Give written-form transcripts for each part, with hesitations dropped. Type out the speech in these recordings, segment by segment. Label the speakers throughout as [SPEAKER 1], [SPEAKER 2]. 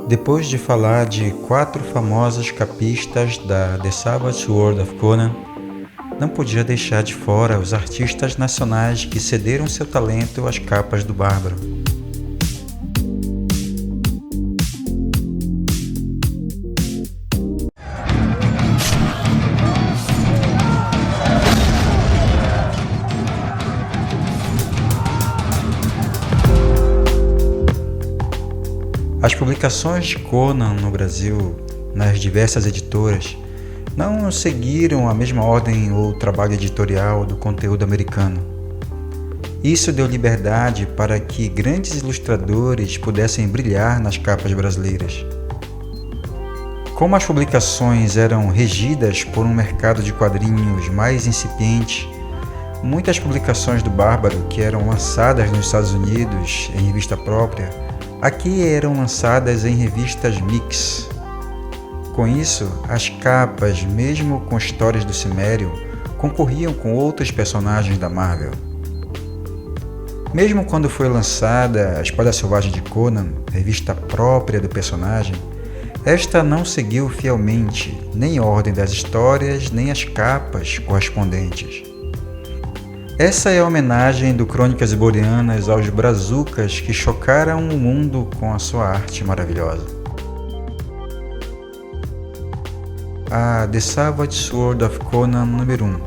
[SPEAKER 1] Depois de falar de 4 famosos capistas da The Savage World of Conan, não podia deixar de fora os artistas nacionais que cederam seu talento às capas do Bárbaro. As publicações de Conan no Brasil, nas diversas editoras, não seguiram a mesma ordem ou trabalho editorial do conteúdo americano. Isso deu liberdade para que grandes ilustradores pudessem brilhar nas capas brasileiras. Como as publicações eram regidas por um mercado de quadrinhos mais incipiente, muitas publicações do Bárbaro que eram lançadas nos Estados Unidos em revista própria, aqui eram lançadas em revistas mix. Com isso, as capas, mesmo com histórias do Cimério, concorriam com outros personagens da Marvel. Mesmo quando foi lançada A Espada Selvagem de Conan, revista própria do personagem, esta não seguiu fielmente nem a ordem das histórias, nem as capas correspondentes. Essa é a homenagem do Crônicas Iborianas aos brazucas que chocaram o mundo com a sua arte maravilhosa. A The Savage Sword of Conan número 1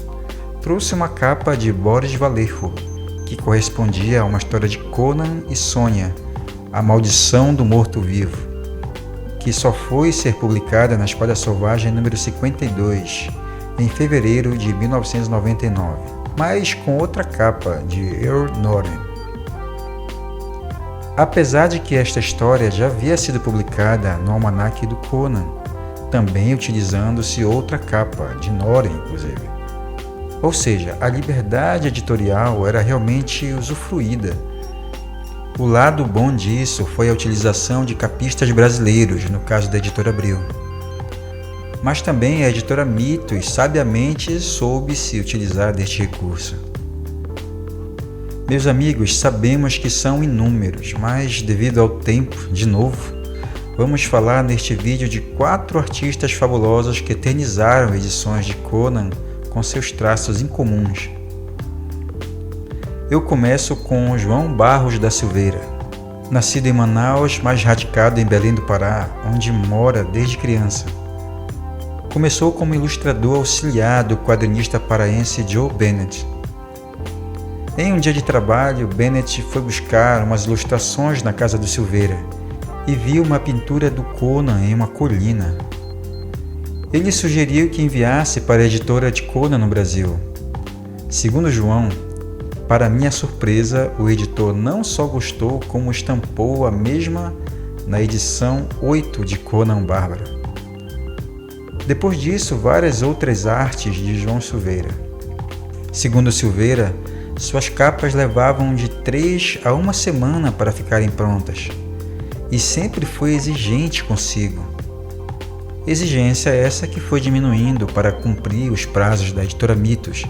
[SPEAKER 1] trouxe uma capa de Boris Vallejo, que correspondia a uma história de Conan e Sônia, A Maldição do Morto-Vivo, que só foi ser publicada na Espada Selvagem número 52, em fevereiro de 1999. Mas com outra capa, de Earl Norton. Apesar de que esta história já havia sido publicada no Almanaque do Conan, também utilizando-se outra capa, de Norton inclusive. Ou seja, a liberdade editorial era realmente usufruída. O lado bom disso foi a utilização de capistas brasileiros, no caso da editora Abril. Mas também a editora Mitos sabiamente soube se utilizar deste recurso. Meus amigos, sabemos que são inúmeros, mas devido ao tempo, de novo, vamos falar neste vídeo de 4 artistas fabulosos que eternizaram edições de Conan com seus traços incomuns. Eu começo com João Barros da Silveira, nascido em Manaus, mas radicado em Belém do Pará, onde mora desde criança. Começou como ilustrador auxiliar do quadrinista paraense Joe Bennett. Em um dia de trabalho, Bennett foi buscar umas ilustrações na casa do Silveira e viu uma pintura do Conan em uma colina. Ele sugeriu que enviasse para a editora de Conan no Brasil. Segundo João, para minha surpresa, o editor não só gostou, como estampou a mesma na edição 8 de Conan Bárbaro. Depois disso, várias outras artes de João Silveira. Segundo Silveira, suas capas levavam de 3 a 1 semana para ficarem prontas, e sempre foi exigente consigo. Exigência essa que foi diminuindo para cumprir os prazos da editora Mitos.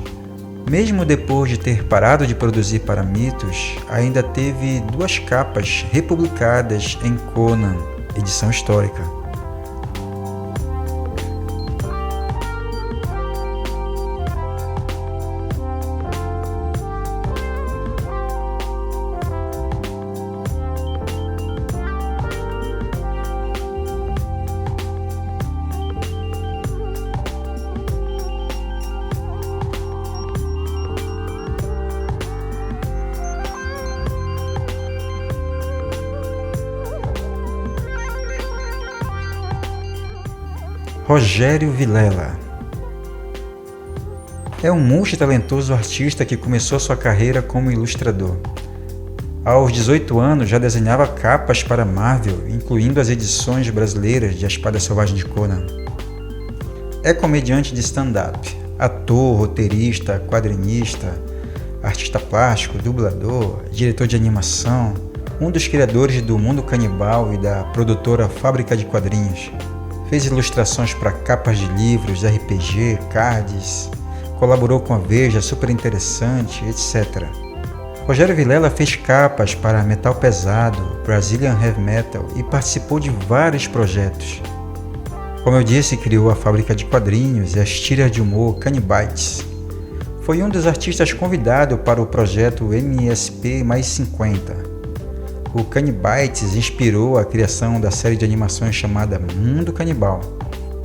[SPEAKER 1] Mesmo depois de ter parado de produzir para Mitos, ainda teve 2 capas republicadas em Conan, edição histórica. Rogério Vilela é um multitalentoso artista que começou sua carreira como ilustrador. Aos 18 anos já desenhava capas para Marvel, incluindo as edições brasileiras de A Espada Selvagem de Conan. É comediante de stand-up, ator, roteirista, quadrinista, artista plástico, dublador, diretor de animação, um dos criadores do Mundo Canibal e da produtora Fábrica de Quadrinhos. Fez ilustrações para capas de livros, RPG, cards, colaborou com a Veja, Super Interessante, etc. Rogério Vilela fez capas para metal pesado, Brazilian Heavy Metal e participou de vários projetos. Como eu disse, criou a fábrica de quadrinhos e as tiras de humor Canibites. Foi um dos artistas convidados para o projeto MSP mais 50. O Canibites inspirou a criação da série de animações chamada Mundo Canibal,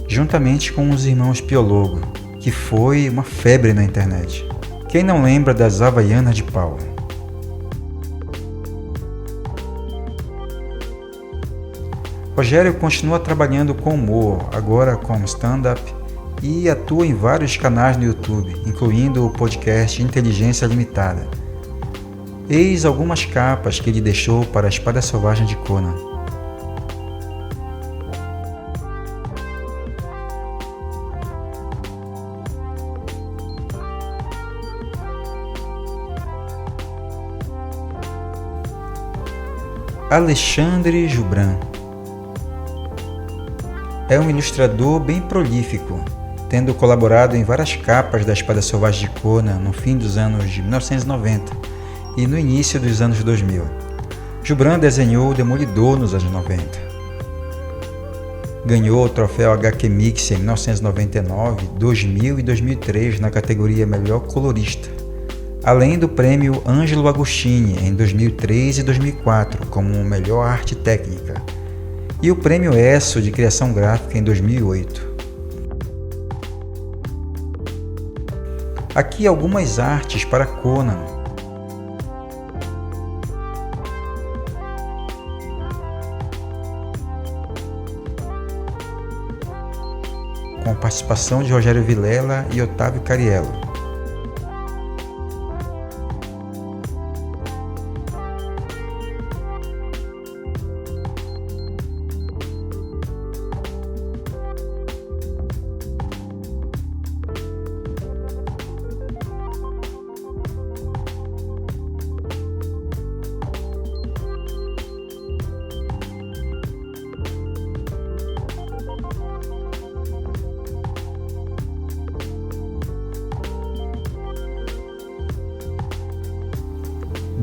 [SPEAKER 1] juntamente com os irmãos Piologo, que foi uma febre na internet. Quem não lembra das Havaianas de Pau? Rogério continua trabalhando com humor, agora com stand-up, e atua em vários canais no YouTube, incluindo o podcast Inteligência Limitada. Eis algumas capas que ele deixou para a Espada Selvagem de Conan. Alexandre Jubran é um ilustrador bem prolífico, tendo colaborado em várias capas da Espada Selvagem de Conan no fim dos anos de 1990 e no início dos anos 2000. Jubran desenhou o Demolidor nos anos 90. Ganhou o troféu HQ Mix em 1999, 2000 e 2003 na categoria Melhor Colorista, além do prêmio Ângelo Agostini em 2003 e 2004 como Melhor Arte Técnica, e o prêmio ESSO de Criação Gráfica em 2008. Aqui algumas artes para Conan. Com participação de Rogério Vilela e Otávio Cariello.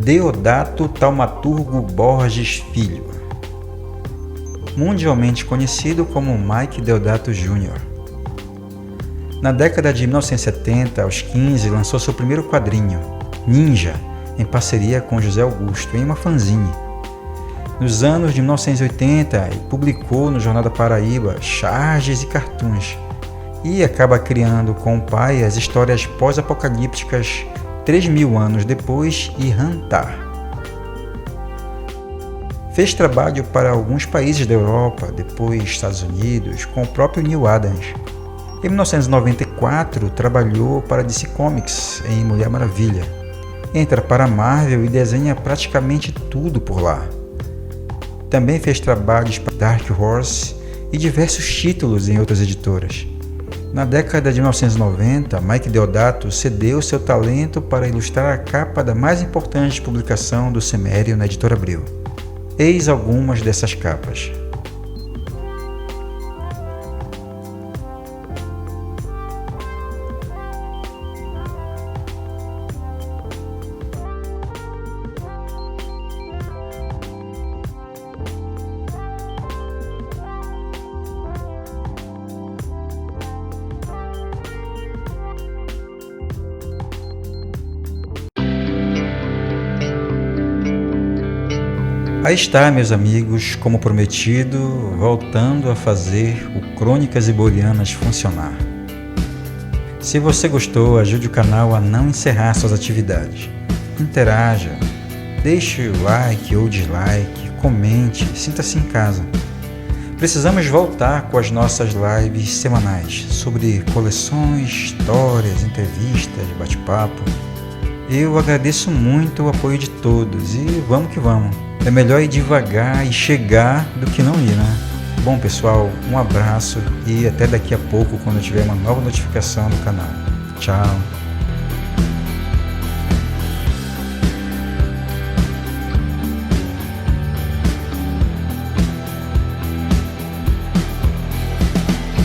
[SPEAKER 1] Deodato Taumaturgo Borges Filho, mundialmente conhecido como Mike Deodato Jr. Na década de 1970, aos 15, lançou seu primeiro quadrinho, Ninja, em parceria com José Augusto, em uma fanzine. Nos anos de 1980, ele publicou no Jornal da Paraíba charges e cartoons, e acaba criando com o pai as histórias pós-apocalípticas 3.000 anos depois e Hantar. Fez trabalho para alguns países da Europa, depois Estados Unidos, com o próprio Neil Adams. Em 1994, trabalhou para DC Comics em Mulher Maravilha. Entra para a Marvel e desenha praticamente tudo por lá. Também fez trabalhos para Dark Horse e diversos títulos em outras editoras. Na década de 1990, Mike Deodato cedeu seu talento para ilustrar a capa da mais importante publicação do Cimério na Editora Abril. Eis algumas dessas capas. Aí está, meus amigos, como prometido, voltando a fazer o Crônicas Iborianas funcionar. Se você gostou, ajude o canal a não encerrar suas atividades. Interaja, deixe o like ou dislike, comente, sinta-se em casa. Precisamos voltar com as nossas lives semanais sobre coleções, histórias, entrevistas, bate-papo. Eu agradeço muito o apoio de todos e vamos que vamos. É melhor ir devagar e chegar do que não ir, né? Bom, pessoal, um abraço e até daqui a pouco quando tiver uma nova notificação no canal. Tchau!